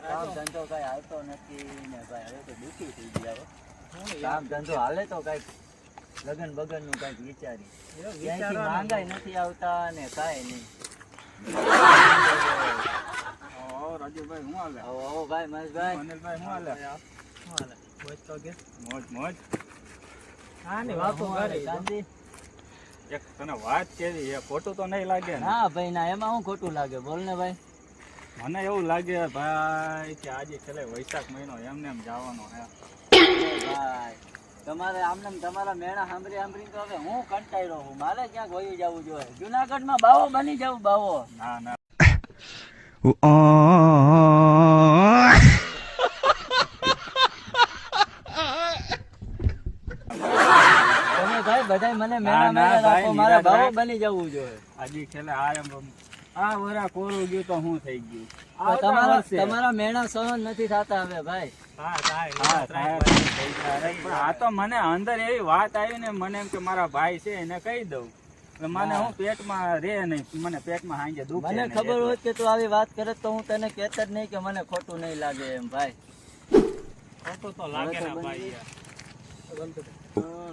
કામ ધંધો કઈ હાલતો નથી ને ભાઈ હવે તો દુઃખી થઈ ગયા. કામ ધંધો હાલે તો કઈક લગન બગન નું કઈક વિચારી. ક્યાંયથી માંગાઈ નથી આવતા ને કાંઈ નહીં. રાજુભાઈ હું હાલે? આવો ભાઈ મહેશભાઈ. અનિલભાઈ હું હાલે? મોજ તો કે મોજ મોજ. હા ને વાતો કરે શાંતિ. એક તને વાત કેવી એ ખોટું તો નહીં લાગે ને? ના ભાઈ ના, એમાં શું ખોટું લાગે? બોલ ને ભાઈ. મને એવું લાગે ભાઈ કે આજે છેલ્લે વૈશાખ મહિનો એમને એમ જવાનો હે. ભાઈ તમારે આમને તમારા મેણા સાંભળી તો હવે હું કંટાળ્યો છું. મારે ક્યાંક વયું જવું જોઈએ. જુનાગઢમાં બાવો બની જવું. બાવો ના ના તમે ભાઈ બધા મને મેણા મેણા રાખો. મારે બાવો બની જવું જોઈએ. આજે છેલ્લે આ વરા કોરું ગયું તો શું થઈ ગયું? તમારા મેણા સહન નથી થતા હવે ભાઈ. પણ આ તો મને અંદર એવી વાત આવી ને મને એમ કે મારા ભાઈ છે એને કહી દઉં. મને હું પેટમાં રે નહીં, મને પેટમાં હાંજે દુખે. મને ખબર હોત કે તું આવી વાત કરે તો હું તને કહેતો જ નહીં કે મને ખોટું નહીં લાગે એમ ભાઈ. ખોટું તો લાગે ને ભાઈ.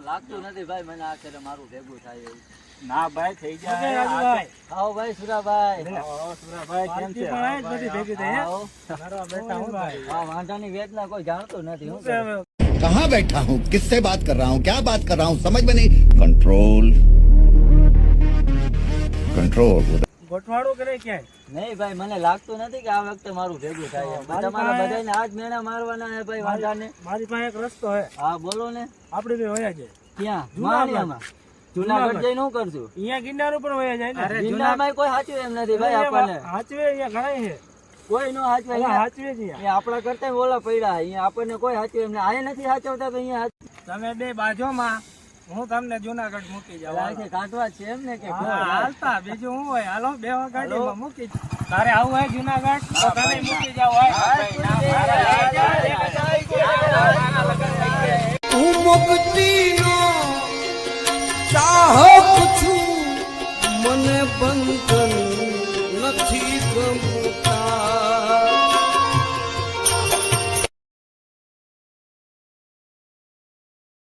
લાગતું નથી ભાઈ મને આ કરે મારું ભેગું થાય એવું. ના ભાઈ થઈ જાય. આવો ભાઈ સુરાભાઈ. સુરાભાઈ કેમ છે? આવો. આ વાંધાની વેદના કોઈ જાણતું નથી. હું कहाँ बैठा हूँ, किससे बात कर रहा हूँ, क्या बात कर रहा हूँ, समझ में नहीं. Control control. ગોઠવાડો કરે ક્યાંય નહીં ભાઈ, મને લાગતું નથી કે આ વખતે મારું ભેગું થાય એમ. તમારા બધાને આજ મેણા મારવાના છે ભાઈ. વાંધાને મારી પાસે એક રસ્તો હે. હા બોલો ને. આપણે બે વયા જાય ક્યાં? માળિયામાં. જુનાગઢ જઈને શું કરશું? અહીંયા ગિરનાર ઉપર વયા જાય ને. ગિરનારમાં કોઈ સાચું એમ નથી ભાઈ. આપણને હાચવે અહીંયા ઘણા છે. કોઈ નો સાચવે. હાચવે છે અહીંયા આપણા કરતા ઓલા પડ્યા. અહીંયા આપણને કોઈ સાચું એમ નહીં. આ નથી સાચવતા તો અહીંયા તમે બે બાજુમાં, હું તમને જુનાગઢ મૂકી જાઉં. કાઢવા છે એમ ને કે હાલતા બીજું હું હોય. હાલો બે ગાડીમાં મૂકી. તારે આવું હોય જુનાગઢ તો તને મૂકી જાવ હોય. તું મુક્તિનો ચાહક છું, મને બંધન નથી ગમતું.